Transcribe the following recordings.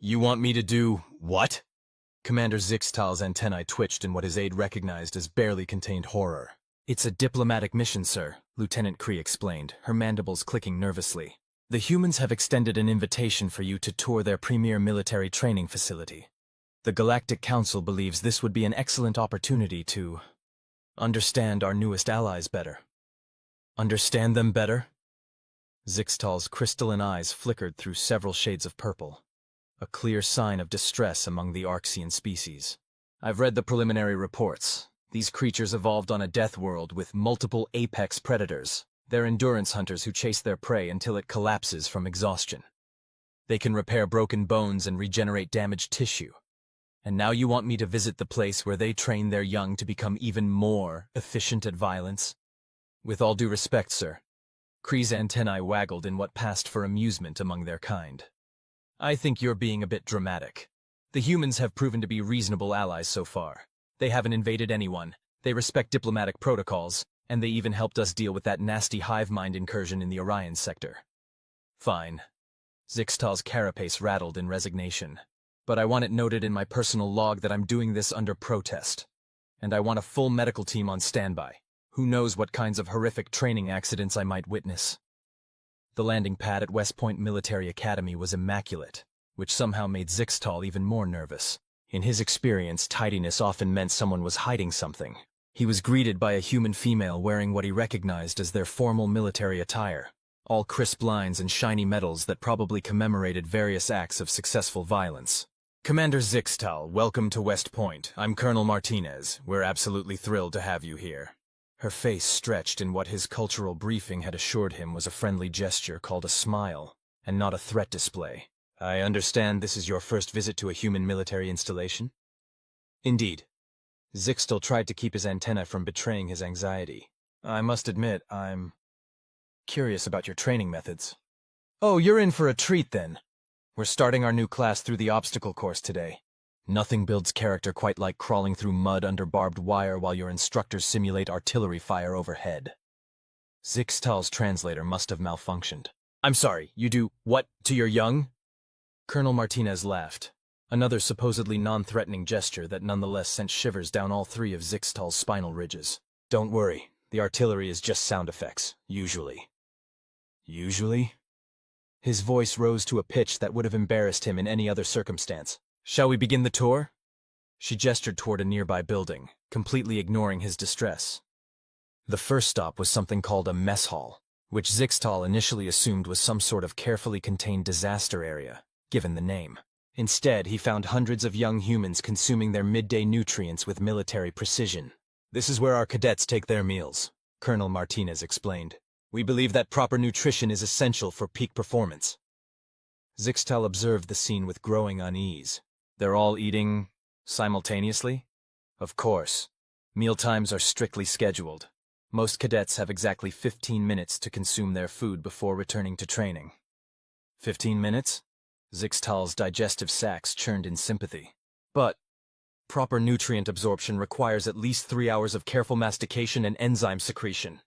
You want me to do what? Commander Zixtal's antennae twitched in what his aide recognized as barely contained horror. It's a diplomatic mission, sir, Lieutenant Kree explained, her mandibles clicking nervously. The humans have extended an invitation for you to tour their premier military training facility. The Galactic Council believes this would be an excellent opportunity to understand our newest allies better. Understand them better? Zixtal's crystalline eyes flickered through several shades of purple, a clear sign of distress among the Arxian species. I've read the preliminary reports. These creatures evolved on a death world with multiple apex predators. They're endurance hunters who chase their prey until it collapses from exhaustion. They can repair broken bones and regenerate damaged tissue. And now you want me to visit the place where they train their young to become even more efficient at violence? With all due respect, sir. Kree's antennae waggled in what passed for amusement among their kind. I think you're being a bit dramatic. The humans have proven to be reasonable allies so far. They haven't invaded anyone, they respect diplomatic protocols, and they even helped us deal with that nasty hive mind incursion in the Orion sector. Fine. Zixtal's carapace rattled in resignation. But I want it noted in my personal log that I'm doing this under protest. And I want a full medical team on standby. Who knows what kinds of horrific training accidents I might witness. The landing pad at West Point Military Academy was immaculate, which somehow made Zixtal even more nervous. In his experience, tidiness often meant someone was hiding something. He was greeted by a human female wearing what he recognized as their formal military attire, all crisp lines and shiny medals that probably commemorated various acts of successful violence. Commander Zixtal, welcome to West Point. I'm Colonel Martinez. We're absolutely thrilled to have you here. Her face stretched in what his cultural briefing had assured him was a friendly gesture called a smile, and not a threat display. I understand this is your first visit to a human military installation? Indeed. Zixtal tried to keep his antennae from betraying his anxiety. I must admit, I'm curious about your training methods. Oh, you're in for a treat then. We're starting our new class through the obstacle course today. Nothing builds character quite like crawling through mud under barbed wire while your instructors simulate artillery fire overhead. Zixtal's translator must have malfunctioned. I'm sorry, you do what to your young? Colonel Martinez laughed, another supposedly non-threatening gesture that nonetheless sent shivers down all three of Zixtal's spinal ridges. Don't worry, the artillery is just sound effects, usually. Usually? His voice rose to a pitch that would have embarrassed him in any other circumstance. Shall we begin the tour? She gestured toward a nearby building, completely ignoring his distress. The first stop was something called a mess hall, which Zixtal initially assumed was some sort of carefully contained disaster area, given the name. Instead, he found hundreds of young humans consuming their midday nutrients with military precision. This is where our cadets take their meals, Colonel Martinez explained. We believe that proper nutrition is essential for peak performance. Zixtal observed the scene with growing unease. They're all eating simultaneously? Of course. Mealtimes are strictly scheduled. Most cadets have exactly 15 minutes to consume their food before returning to training. 15 minutes? Zixtal's digestive sacs churned in sympathy. But proper nutrient absorption requires at least 3 hours of careful mastication and enzyme secretion.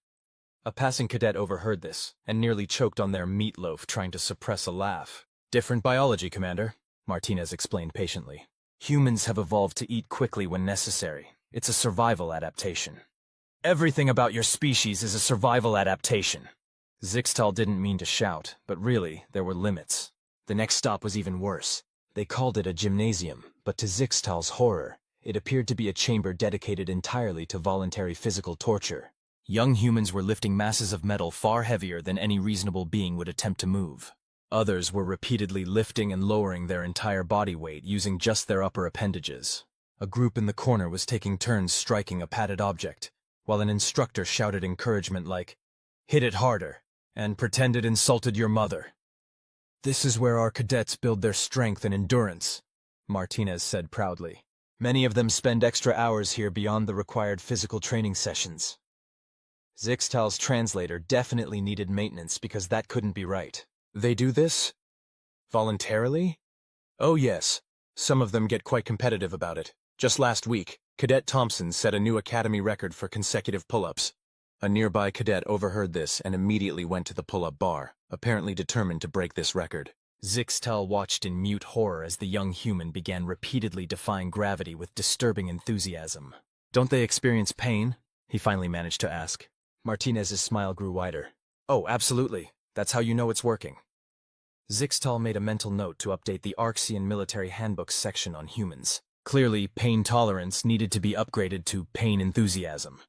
A passing cadet overheard this, and nearly choked on their meatloaf trying to suppress a laugh. Different biology, Commander, Martinez explained patiently. Humans have evolved to eat quickly when necessary. It's a survival adaptation. Everything about your species is a survival adaptation. Zixtal didn't mean to shout, but really, there were limits. The next stop was even worse. They called it a gymnasium, but to Zixtal's horror, it appeared to be a chamber dedicated entirely to voluntary physical torture. Young humans were lifting masses of metal far heavier than any reasonable being would attempt to move. Others were repeatedly lifting and lowering their entire body weight using just their upper appendages. A group in the corner was taking turns striking a padded object, while an instructor shouted encouragement like, "Hit it harder," and "Pretend it insulted your mother." This is where our cadets build their strength and endurance, Martinez said proudly. Many of them spend extra hours here beyond the required physical training sessions. Zixtal's translator definitely needed maintenance because that couldn't be right. They do this? Voluntarily? Oh yes. Some of them get quite competitive about it. Just last week, Cadet Thompson set a new academy record for consecutive pull-ups. A nearby cadet overheard this and immediately went to the pull-up bar, apparently determined to break this record. Zixtal watched in mute horror as the young human began repeatedly defying gravity with disturbing enthusiasm. "Don't they experience pain?" he finally managed to ask. Martinez's smile grew wider. "Oh, absolutely. That's how you know it's working." Zixtal made a mental note to update the Arxian Military Handbook section on humans. Clearly, pain tolerance needed to be upgraded to pain enthusiasm.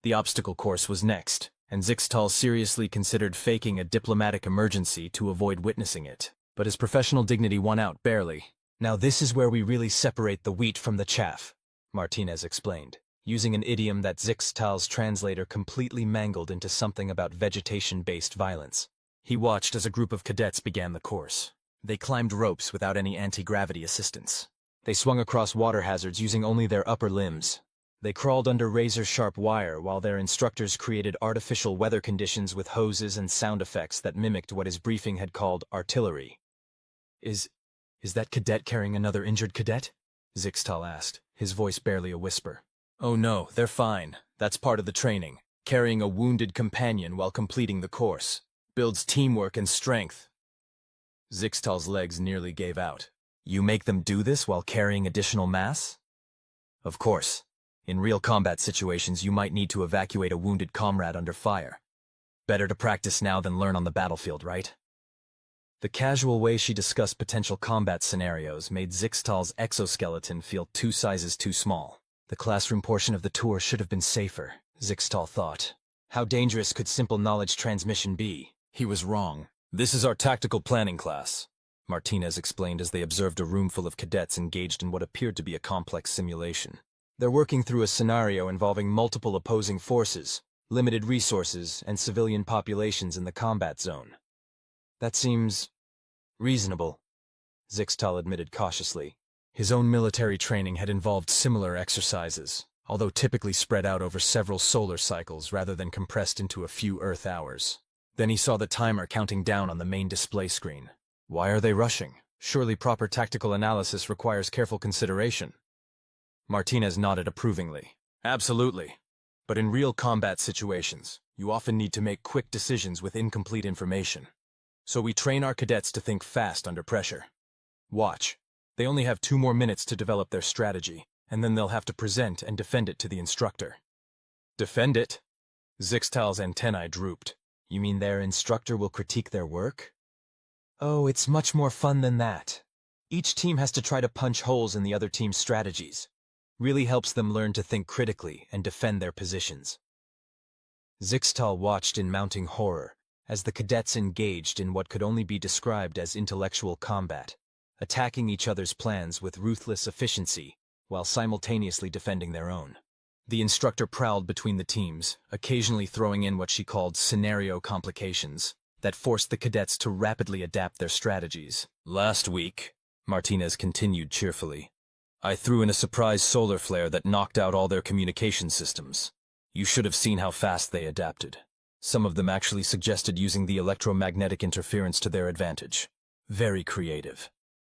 The obstacle course was next, and Zixtal seriously considered faking a diplomatic emergency to avoid witnessing it. But his professional dignity won out barely. "Now this is where we really separate the wheat from the chaff," Martinez explained, using an idiom that Zixtal's translator completely mangled into something about vegetation-based violence. He watched as a group of cadets began the course. They climbed ropes without any anti-gravity assistance. They swung across water hazards using only their upper limbs. They crawled under razor-sharp wire while their instructors created artificial weather conditions with hoses and sound effects that mimicked what his briefing had called artillery. Is that cadet carrying another injured cadet?" Zixtal asked, his voice barely a whisper. "Oh no, they're fine. That's part of the training. Carrying a wounded companion while completing the course builds teamwork and strength." Zixtal's legs nearly gave out. "You make them do this while carrying additional mass?" "Of course. In real combat situations, you might need to evacuate a wounded comrade under fire. Better to practice now than learn on the battlefield, right?" The casual way she discussed potential combat scenarios made Zixtal's exoskeleton feel 2 sizes too small. The classroom portion of the tour should have been safer, Zixtal thought. How dangerous could simple knowledge transmission be? He was wrong. "This is our tactical planning class," Martinez explained as they observed a room full of cadets engaged in what appeared to be a complex simulation. They're working through a scenario involving multiple opposing forces, limited resources, and civilian populations in the combat zone. "That seems reasonable," Zixtal admitted cautiously. His own military training had involved similar exercises, although typically spread out over several solar cycles rather than compressed into a few Earth hours. Then he saw the timer counting down on the main display screen. Why are they rushing? Surely proper tactical analysis requires careful consideration. Martinez nodded approvingly. "Absolutely. But in real combat situations, you often need to make quick decisions with incomplete information. So we train our cadets to think fast under pressure. Watch. They only have 2 more minutes to develop their strategy, and then they'll have to present and defend it to the instructor." "Defend it?" Zixtal's antennae drooped. "You mean their instructor will critique their work?" "Oh, it's much more fun than that. Each team has to try to punch holes in the other team's strategies. Really helps them learn to think critically and defend their positions." Zixtal watched in mounting horror as the cadets engaged in what could only be described as intellectual combat, attacking each other's plans with ruthless efficiency while simultaneously defending their own. The instructor prowled between the teams, occasionally throwing in what she called scenario complications that forced the cadets to rapidly adapt their strategies. "Last week," Martinez continued cheerfully, "I threw in a surprise solar flare that knocked out all their communication systems. You should have seen how fast they adapted. Some of them actually suggested using the electromagnetic interference to their advantage. Very creative."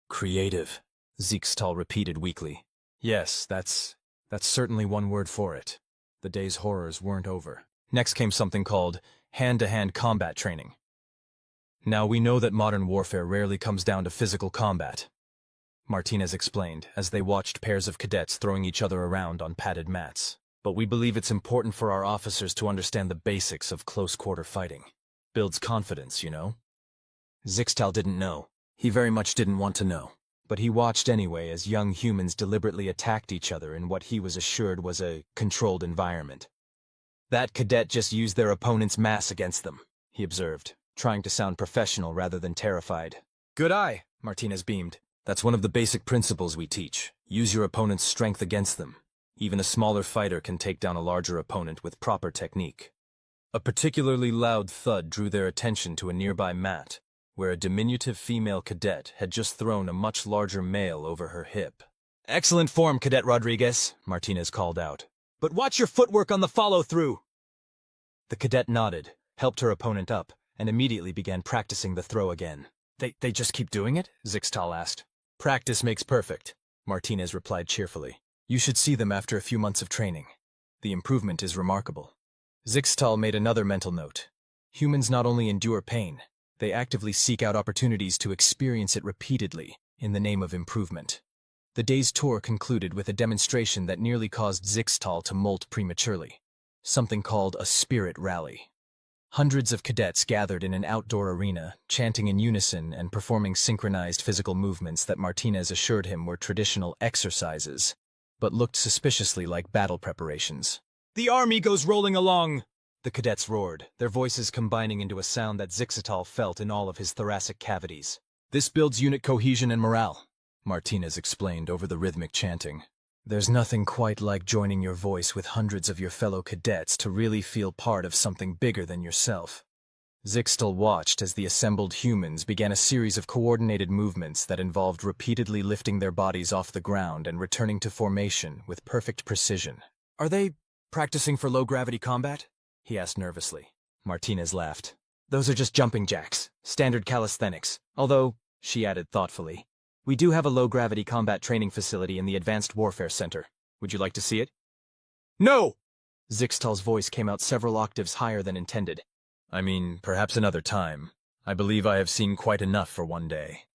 "Creative," Zixtal repeated weakly. "Yes, that's certainly one word for it." The day's horrors weren't over. Next came something called hand-to-hand combat training. Now we know that modern warfare rarely comes down to physical combat, Martinez explained as they watched pairs of cadets throwing each other around on padded mats. "But we believe it's important for our officers to understand the basics of close-quarter fighting. Builds confidence, you know?" Zixtal didn't know. He very much didn't want to know. But he watched anyway as young humans deliberately attacked each other in what he was assured was a controlled environment. "That cadet just used their opponent's mass against them," he observed, trying to sound professional rather than terrified. "Good eye," Martinez beamed. "That's one of the basic principles we teach. Use your opponent's strength against them. Even a smaller fighter can take down a larger opponent with proper technique." A particularly loud thud drew their attention to a nearby mat, where a diminutive female cadet had just thrown a much larger male over her hip. "Excellent form, Cadet Rodriguez," Martinez called out. "But watch your footwork on the follow-through." The cadet nodded, helped her opponent up, and immediately began practicing the throw again. They just keep doing it?" Zixtal asked. "Practice makes perfect," Martinez replied cheerfully. "You should see them after a few months of training. The improvement is remarkable." Zixtal made another mental note. Humans not only endure pain, They actively seek out opportunities to experience it repeatedly in the name of improvement. The day's tour concluded with a demonstration that nearly caused Zixtal to molt prematurely, something called a spirit rally. Hundreds of cadets gathered in an outdoor arena, chanting in unison and performing synchronized physical movements that Martinez assured him were traditional exercises, but looked suspiciously like battle preparations. "The army goes rolling along!" the cadets roared, their voices combining into a sound that Zixtal felt in all of his thoracic cavities. "This builds unit cohesion and morale," Martinez explained over the rhythmic chanting. "There's nothing quite like joining your voice with hundreds of your fellow cadets to really feel part of something bigger than yourself." Zixtal watched as the assembled humans began a series of coordinated movements that involved repeatedly lifting their bodies off the ground and returning to formation with perfect precision. "Are they practicing for low-gravity combat?" he asked nervously. Martinez laughed. "Those are just jumping jacks, standard calisthenics. Although," she added thoughtfully, "we do have a low-gravity combat training facility in the Advanced Warfare Center. Would you like to see it?" "No!" Zixtal's voice came out several octaves higher than intended. "I mean, perhaps another time. I believe I have seen quite enough for one day."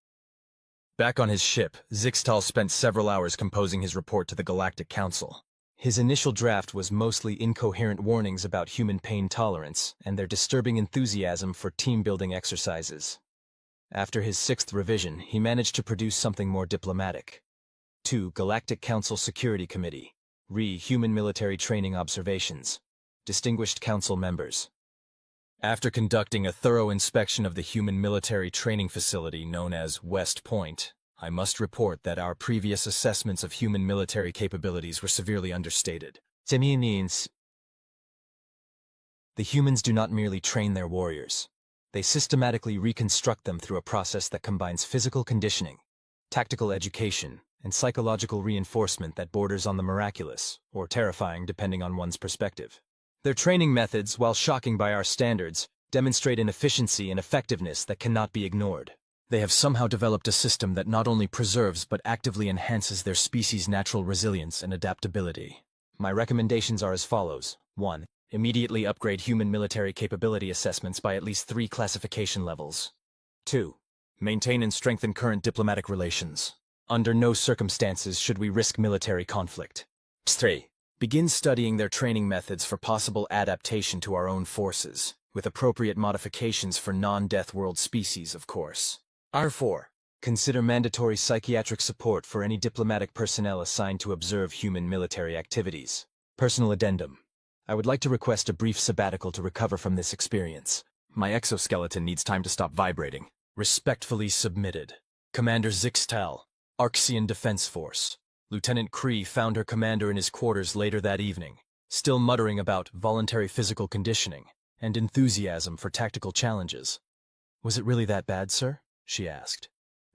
Back on his ship, Zixtal spent several hours composing his report to the Galactic Council. His initial draft was mostly incoherent warnings about human pain tolerance and their disturbing enthusiasm for team-building exercises. After his 6th revision, he managed to produce something more diplomatic. To Galactic Council Security Committee, Human Military Training Observations, Distinguished Council Members. After conducting a thorough inspection of the human military training facility known as West Point, I must report that our previous assessments of human military capabilities were severely understated. The humans do not merely train their warriors. They systematically reconstruct them through a process that combines physical conditioning, tactical education, and psychological reinforcement that borders on the miraculous, or terrifying depending on one's perspective. Their training methods, while shocking by our standards, demonstrate an efficiency and effectiveness that cannot be ignored. They have somehow developed a system that not only preserves but actively enhances their species' natural resilience and adaptability. My recommendations are as follows. 1. Immediately upgrade human military capability assessments by at least 3 classification levels. 2. Maintain and strengthen current diplomatic relations. Under no circumstances should we risk military conflict. 3. Begin studying their training methods for possible adaptation to our own forces, with appropriate modifications for non-death world species, of course. R4. Consider mandatory psychiatric support for any diplomatic personnel assigned to observe human military activities. Personal addendum. I would like to request a brief sabbatical to recover from this experience. My exoskeleton needs time to stop vibrating. Respectfully submitted. Commander Zixtal, Arxian Defense Force. Lieutenant Kree found her commander in his quarters later that evening, still muttering about voluntary physical conditioning and enthusiasm for tactical challenges. "Was it really that bad, sir?" she asked.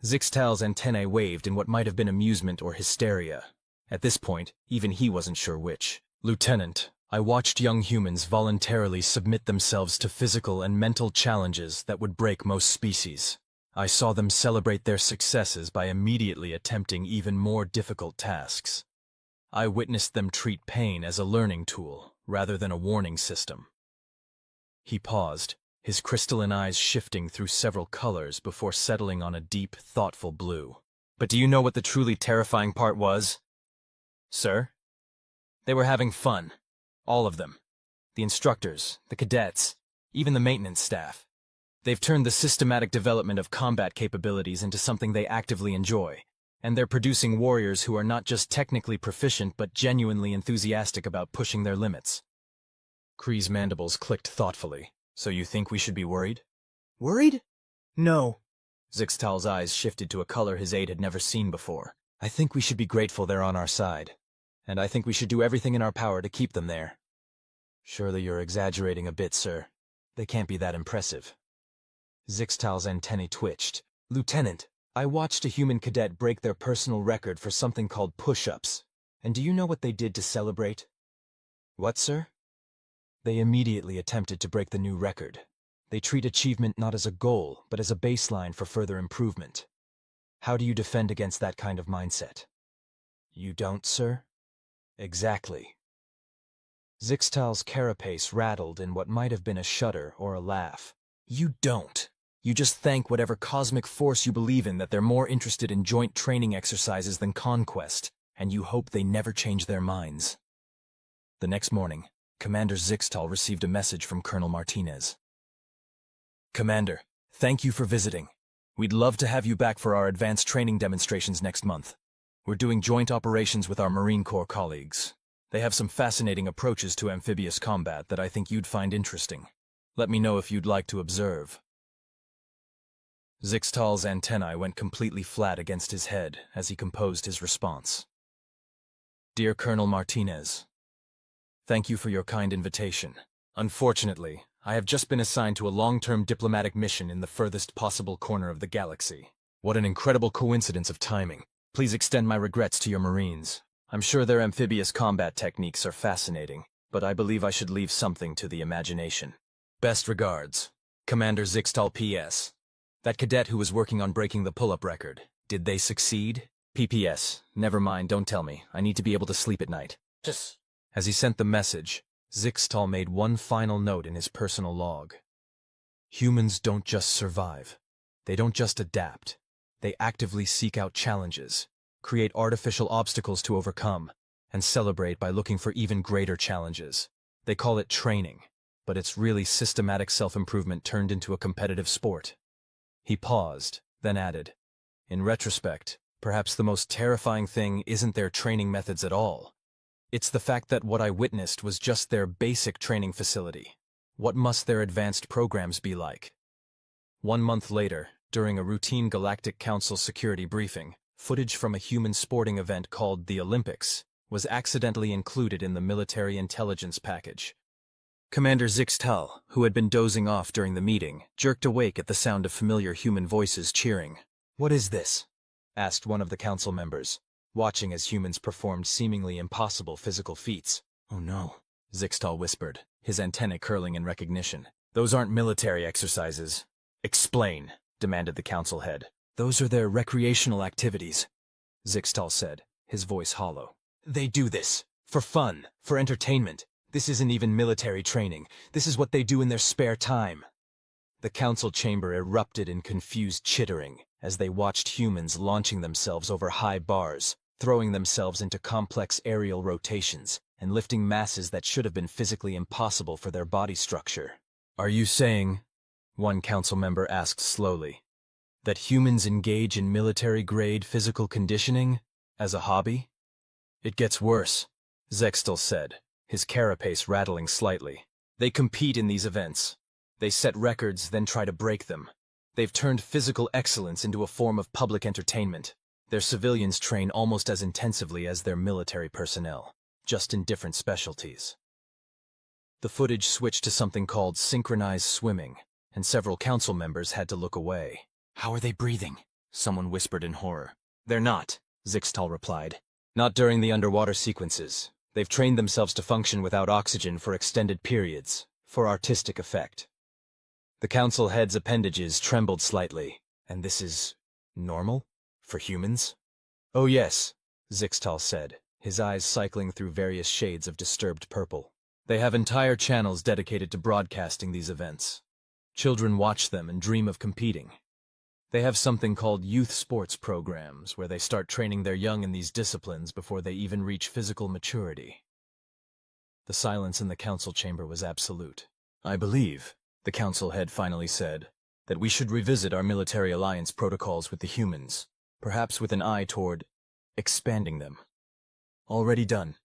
Zixtal's antennae waved in what might have been amusement or hysteria. At this point, even he wasn't sure which. "Lieutenant, I watched young humans voluntarily submit themselves to physical and mental challenges that would break most species. I saw them celebrate their successes by immediately attempting even more difficult tasks. I witnessed them treat pain as a learning tool rather than a warning system." He paused, his crystalline eyes shifting through several colors before settling on a deep, thoughtful blue. "But do you know what the truly terrifying part was, sir? They were having fun. All of them. The instructors, the cadets, even the maintenance staff. They've turned the systematic development of combat capabilities into something they actively enjoy, and they're producing warriors who are not just technically proficient but genuinely enthusiastic about pushing their limits." Kree's mandibles clicked thoughtfully. "So you think we should be worried?" "Worried? No." Zixtal's eyes shifted to a color his aide had never seen before. "I think we should be grateful they're on our side, and I think we should do everything in our power to keep them there." "Surely you're exaggerating a bit, sir. They can't be that impressive." Zixtal's antennae twitched. "Lieutenant, I watched a human cadet break their personal record for something called push-ups. And do you know what they did to celebrate?" "What, sir?" "They immediately attempted to break the new record. They treat achievement not as a goal, but as a baseline for further improvement. How do you defend against that kind of mindset?" "You don't, sir?" "Exactly." Zixtal's carapace rattled in what might have been a shudder or a laugh. "You don't. You just thank whatever cosmic force you believe in that they're more interested in joint training exercises than conquest, and you hope they never change their minds. The next morning, Commander Zixtal received a message from Colonel Martinez. Commander, thank you for visiting. We'd love to have you back for our advanced training demonstrations next month. We're doing joint operations with our Marine Corps colleagues. They have some fascinating approaches to amphibious combat that I think you'd find interesting. Let me know if you'd like to observe. Zixtal's antennae went completely flat against his head as he composed his response. Dear Colonel Martinez, thank you for your kind invitation. Unfortunately, I have just been assigned to a long-term diplomatic mission in the furthest possible corner of the galaxy. What an incredible coincidence of timing. Please extend my regrets to your Marines. I'm sure their amphibious combat techniques are fascinating, but I believe I should leave something to the imagination. Best regards, Commander Zixtal P.S. That cadet who was working on breaking the pull-up record, did they succeed? P.P.S. Never mind, don't tell me. I need to be able to sleep at night. As he sent the message, Zixtal made one final note in his personal log. Humans don't just survive. They don't just adapt. They actively seek out challenges, create artificial obstacles to overcome, and celebrate by looking for even greater challenges. They call it training, but it's really systematic self-improvement turned into a competitive sport. He paused, then added, in retrospect, perhaps the most terrifying thing isn't their training methods at all. It's the fact that what I witnessed was just their basic training facility. What must their advanced programs be like? 1 month later, during a routine Galactic Council security briefing, footage from a human sporting event called the Olympics was accidentally included in the military intelligence package. Commander Zixtal, who had been dozing off during the meeting, jerked awake at the sound of familiar human voices cheering. "What is this?" asked one of the council members, watching as humans performed seemingly impossible physical feats. "Oh no," Zixtal whispered, his antennae curling in recognition. "Those aren't military exercises." "Explain," demanded the council head. "Those are their recreational activities," Zixtal said, his voice hollow. "They do this for fun, for entertainment. This isn't even military training. This is what they do in their spare time." The council chamber erupted in confused chittering as they watched humans launching themselves over high bars, throwing themselves into complex aerial rotations, and lifting masses that should have been physically impossible for their body structure. "Are you saying," one council member asked slowly, "that humans engage in military-grade physical conditioning as a hobby?" "It gets worse," Zextal said, his carapace rattling slightly. "They compete in these events. They set records, then try to break them. They've turned physical excellence into a form of public entertainment. Their civilians train almost as intensively as their military personnel, just in different specialties." The footage switched to something called synchronized swimming, and several council members had to look away. "How are they breathing?" someone whispered in horror. "They're not," Zixtal replied. "Not during the underwater sequences. They've trained themselves to function without oxygen for extended periods, for artistic effect." The council head's appendages trembled slightly. "And this is normal? For humans?" "Oh yes," Zixtal said, his eyes cycling through various shades of disturbed purple. "They have entire channels dedicated to broadcasting these events. Children watch them and dream of competing. They have something called youth sports programs, where they start training their young in these disciplines before they even reach physical maturity." The silence in the council chamber was absolute. "I believe," the council head finally said, "that we should revisit our military alliance protocols with the humans, perhaps with an eye toward expanding them." "Already done,"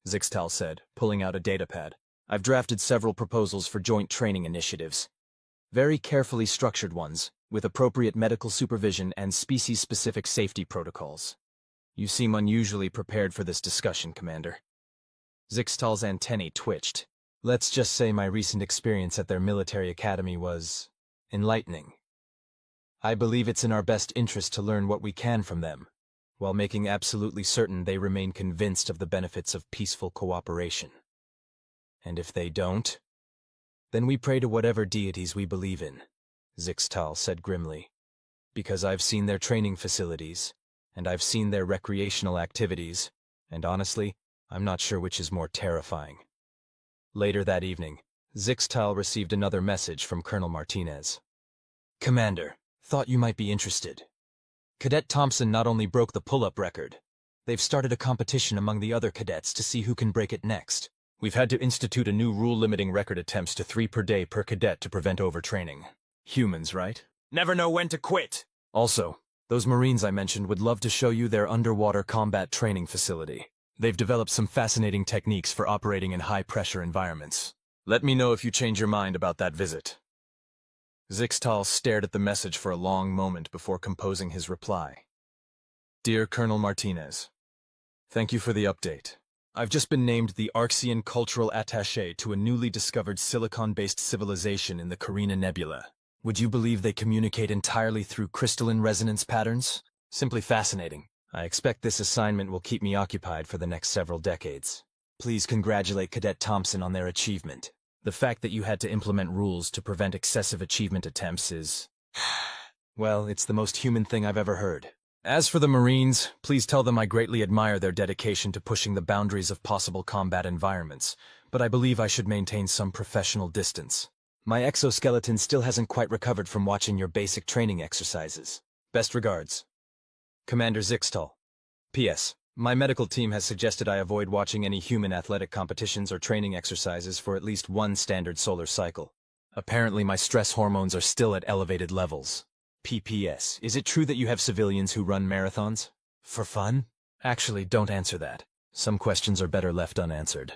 Zixtal said, pulling out a datapad. "I've drafted several proposals for joint training initiatives. Very carefully structured ones, with appropriate medical supervision and species-specific safety protocols. You seem unusually prepared for this discussion, Commander." Zixtal's antennae twitched. "Let's just say my recent experience at their military academy was enlightening. I believe it's in our best interest to learn what we can from them, while making absolutely certain they remain convinced of the benefits of peaceful cooperation. And if they don't, then we pray to whatever deities we believe in," Zixtal said grimly. "Because I've seen their training facilities, and I've seen their recreational activities, and honestly, I'm not sure which is more terrifying." Later that evening, Zixtal received another message from Colonel Martinez. Commander, thought you might be interested. Cadet Thompson not only broke the pull-up record, they've started a competition among the other cadets to see who can break it next. We've had to institute a new rule limiting record attempts to 3 per day per cadet to prevent overtraining. Humans, right? Never know when to quit! Also, those Marines I mentioned would love to show you their underwater combat training facility. They've developed some fascinating techniques for operating in high-pressure environments. Let me know if you change your mind about that visit. Zixtal stared at the message for a long moment before composing his reply. Dear Colonel Martinez, thank you for the update. I've just been named the Arxian Cultural Attaché to a newly discovered silicon-based civilization in the Carina Nebula. Would you believe they communicate entirely through crystalline resonance patterns? Simply fascinating. I expect this assignment will keep me occupied for the next several decades. Please congratulate Cadet Thompson on their achievement. The fact that you had to implement rules to prevent excessive achievement attempts is... well, it's the most human thing I've ever heard. As for the Marines, please tell them I greatly admire their dedication to pushing the boundaries of possible combat environments, but I believe I should maintain some professional distance. My exoskeleton still hasn't quite recovered from watching your basic training exercises. Best regards. Commander Zixtal. P.S. My medical team has suggested I avoid watching any human athletic competitions or training exercises for at least one standard solar cycle. Apparently my stress hormones are still at elevated levels. P.P.S. Is it true that you have civilians who run marathons? For fun? Actually, don't answer that. Some questions are better left unanswered.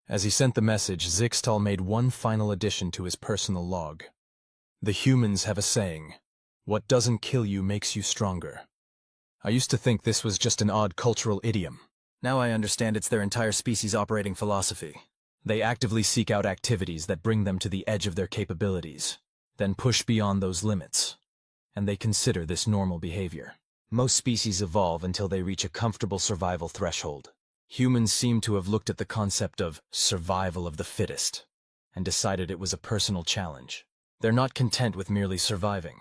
As he sent the message, Zixtal made one final addition to his personal log. The humans have a saying, "What doesn't kill you makes you stronger." I used to think this was just an odd cultural idiom. Now I understand it's their entire species' operating philosophy. They actively seek out activities that bring them to the edge of their capabilities, then push beyond those limits. And they consider this normal behavior. Most species evolve until they reach a comfortable survival threshold. Humans seem to have looked at the concept of survival of the fittest and decided it was a personal challenge. They're not content with merely surviving.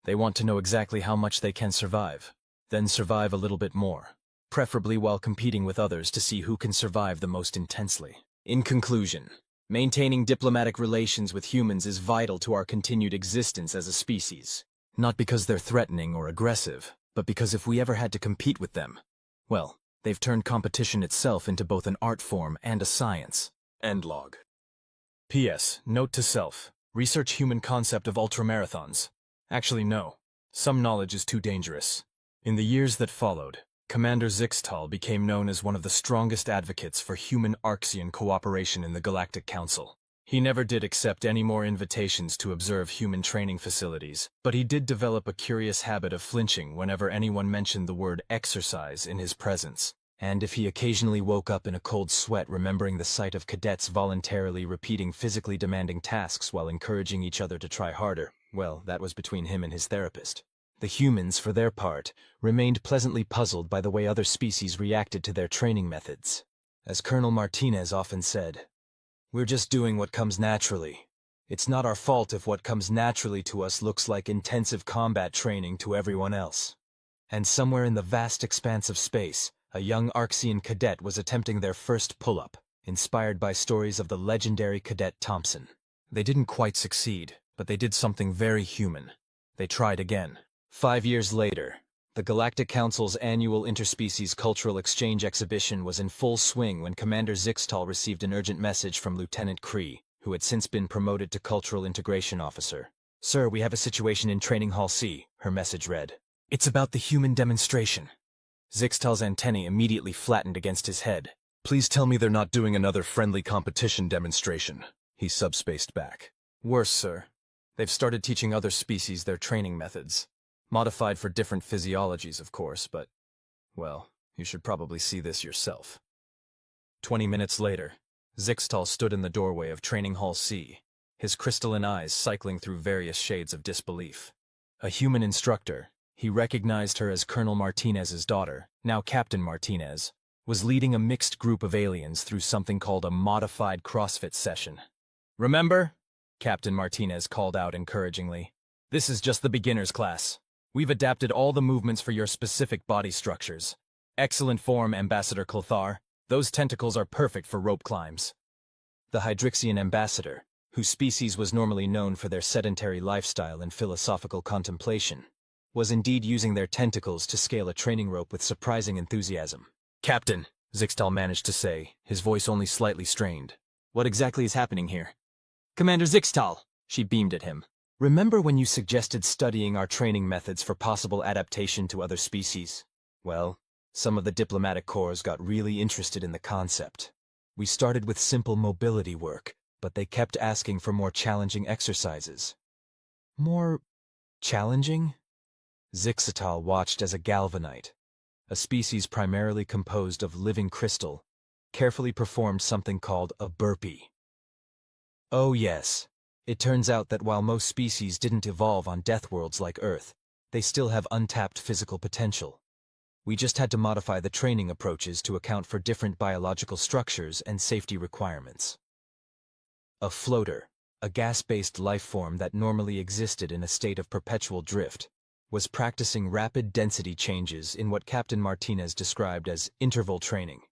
They want to know exactly how much they can survive, then survive a little bit more, preferably while competing with others to see who can survive the most intensely. In conclusion, maintaining diplomatic relations with humans is vital to our continued existence as a species. Not because they're threatening or aggressive, but because if we ever had to compete with them, well, they've turned competition itself into both an art form and a science. End log. P.S. Note to self. Research human concept of ultramarathons. Actually, no. Some knowledge is too dangerous. In the years that followed, Commander Zixtal became known as one of the strongest advocates for human Arxian cooperation in the Galactic Council. He never did accept any more invitations to observe human training facilities, but he did develop a curious habit of flinching whenever anyone mentioned the word exercise in his presence. And if he occasionally woke up in a cold sweat remembering the sight of cadets voluntarily repeating physically demanding tasks while encouraging each other to try harder, well, that was between him and his therapist. The humans, for their part, remained pleasantly puzzled by the way other species reacted to their training methods. As Colonel Martinez often said, "We're just doing what comes naturally. It's not our fault if what comes naturally to us looks like intensive combat training to everyone else." And somewhere in the vast expanse of space, a young Arxian cadet was attempting their first pull-up, inspired by stories of the legendary Cadet Thompson. They didn't quite succeed, but they did something very human. They tried again. 5 years later, the Galactic Council's annual interspecies cultural exchange exhibition was in full swing when Commander Zixtal received an urgent message from Lieutenant Cree, who had since been promoted to Cultural Integration Officer. "Sir, we have a situation in Training Hall C," her message read. "It's about the human demonstration." Zixtal's antennae immediately flattened against his head. "Please tell me they're not doing another friendly competition demonstration," he subspaced back. "Worse, sir. They've started teaching other species their training methods. Modified for different physiologies, of course, but, well, you should probably see this yourself." 20 minutes later, Zixtal stood in the doorway of Training Hall C, his crystalline eyes cycling through various shades of disbelief. A human instructor, he recognized her as Colonel Martinez's daughter, now Captain Martinez, was leading a mixed group of aliens through something called a modified CrossFit session. "Remember?" Captain Martinez called out encouragingly. "This is just the beginner's class. We've adapted all the movements for your specific body structures. Excellent form, Ambassador Clothar. Those tentacles are perfect for rope climbs." The Hydrixian ambassador, whose species was normally known for their sedentary lifestyle and philosophical contemplation, was indeed using their tentacles to scale a training rope with surprising enthusiasm. "Captain," Zixtal managed to say, his voice only slightly strained. "What exactly is happening here?" "Commander Zixtal," she beamed at him. "Remember when you suggested studying our training methods for possible adaptation to other species? Well, some of the diplomatic corps got really interested in the concept. We started with simple mobility work, but they kept asking for more challenging exercises." "More challenging?" Zixtal watched as a galvanite, a species primarily composed of living crystal, carefully performed something called a burpee. Oh yes, it turns out that while most species didn't evolve on death worlds like Earth, they still have untapped physical potential. We just had to modify the training approaches to account for different biological structures and safety requirements. A floater, a gas-based life form that normally existed in a state of perpetual drift, was practicing rapid density changes in what Captain Martinez described as interval training.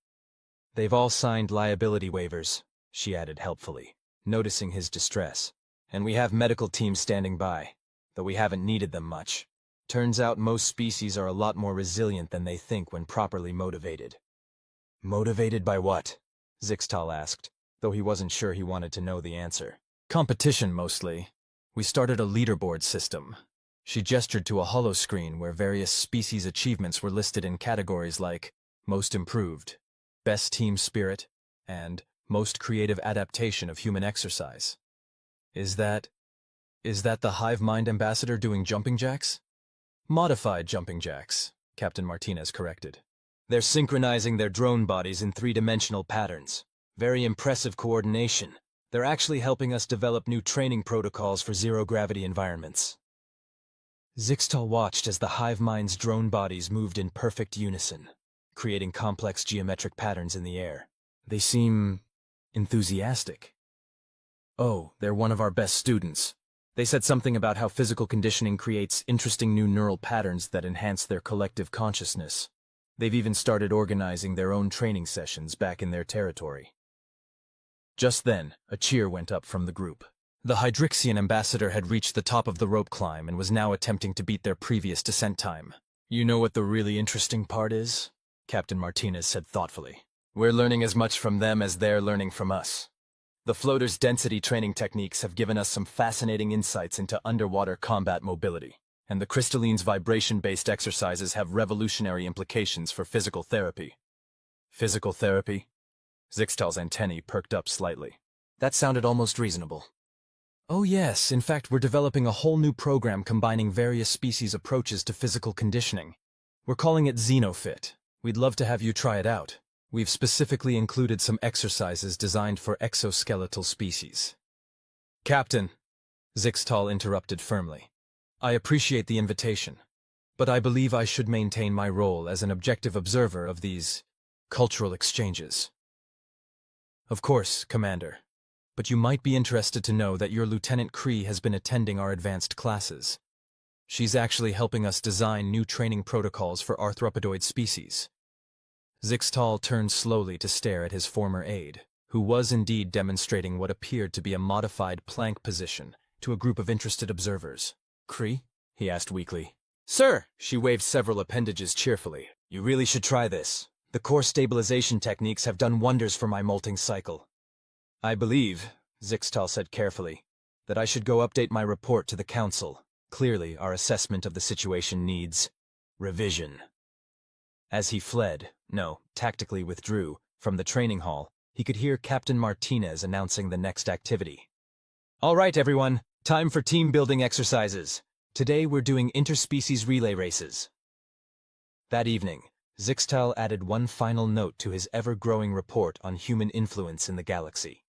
"They've all signed liability waivers," she added helpfully, noticing his distress. "And we have medical teams standing by, though we haven't needed them much. Turns out most species are a lot more resilient than they think when properly motivated." "Motivated by what?" Zixtal asked, though he wasn't sure he wanted to know the answer. "Competition, mostly. We started a leaderboard system." She gestured to a holoscreen where various species achievements were listed in categories like Most Improved, Best Team Spirit, and Most Creative Adaptation of Human Exercise. Is that the hive mind ambassador doing jumping jacks?" "Modified jumping jacks," Captain Martinez corrected. "They're synchronizing their drone bodies in three-dimensional patterns. Very impressive coordination. They're actually helping us develop new training protocols for zero-gravity environments." Zixtal watched as the hive mind's drone bodies moved in perfect unison, creating complex geometric patterns in the air. "They seem enthusiastic." "Oh, they're one of our best students. They said something about how physical conditioning creates interesting new neural patterns that enhance their collective consciousness. They've even started organizing their own training sessions back in their territory." Just then, a cheer went up from the group. The Hydrixian ambassador had reached the top of the rope climb and was now attempting to beat their previous descent time. "You know what the really interesting part is?" Captain Martinez said thoughtfully. "We're learning as much from them as they're learning from us. The floater's density training techniques have given us some fascinating insights into underwater combat mobility, and the crystalline's vibration-based exercises have revolutionary implications for physical therapy." "Physical therapy?" Zixtal's antennae perked up slightly. That sounded almost reasonable. "Oh yes, in fact we're developing a whole new program combining various species approaches to physical conditioning. We're calling it XenoFit. We'd love to have you try it out. We've specifically included some exercises designed for exoskeletal species." "Captain," Zixtal interrupted firmly, "I appreciate the invitation, but I believe I should maintain my role as an objective observer of these cultural exchanges." "Of course, Commander. But you might be interested to know that your Lieutenant Cree has been attending our advanced classes. She's actually helping us design new training protocols for arthropodoid species." Zixtal turned slowly to stare at his former aide, who was indeed demonstrating what appeared to be a modified plank position to a group of interested observers. "Cree?" he asked weakly. "Sir!" She waved several appendages cheerfully. "You really should try this. The core stabilization techniques have done wonders for my molting cycle." "I believe," Zixtal said carefully, "that I should go update my report to the Council. Clearly, our assessment of the situation needs revision." As he fled, tactically withdrew, from the training hall, he could hear Captain Martinez announcing the next activity. "All right, everyone, time for team-building exercises. Today we're doing interspecies relay races." That evening, Zixtal added one final note to his ever-growing report on human influence in the galaxy.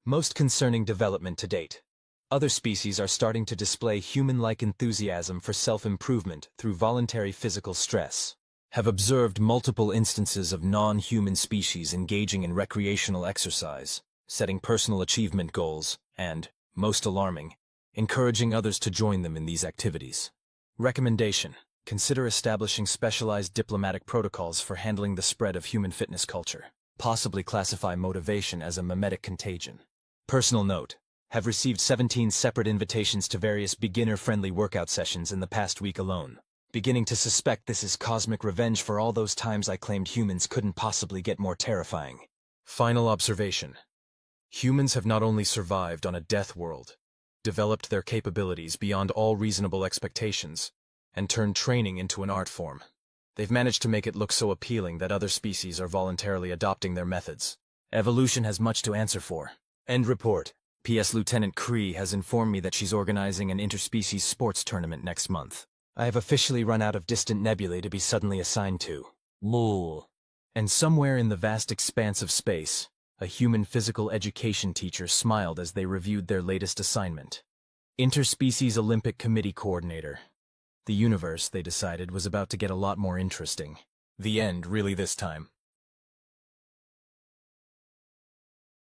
"Most concerning development to date. Other species are starting to display human-like enthusiasm for self-improvement through voluntary physical stress. Have observed multiple instances of non-human species engaging in recreational exercise, setting personal achievement goals, and, most alarming, encouraging others to join them in these activities. Recommendation: consider establishing specialized diplomatic protocols for handling the spread of human fitness culture. Possibly classify motivation as a mimetic contagion." Personal note. Have received 17 separate invitations to various beginner-friendly workout sessions in the past week alone. Beginning to suspect this is cosmic revenge for all those times I claimed humans couldn't possibly get more terrifying. Final observation. Humans have not only survived on a death world, developed their capabilities beyond all reasonable expectations, and turned training into an art form. They've managed to make it look so appealing that other species are voluntarily adopting their methods. Evolution has much to answer for. End report. P.S. Lieutenant Cree has informed me that she's organizing an interspecies sports tournament next month. I have officially run out of distant nebulae to be suddenly assigned to. Lol. And somewhere in the vast expanse of space, a human physical education teacher smiled as they reviewed their latest assignment. Interspecies Olympic Committee Coordinator. The universe, they decided, was about to get a lot more interesting. The end, really, this time.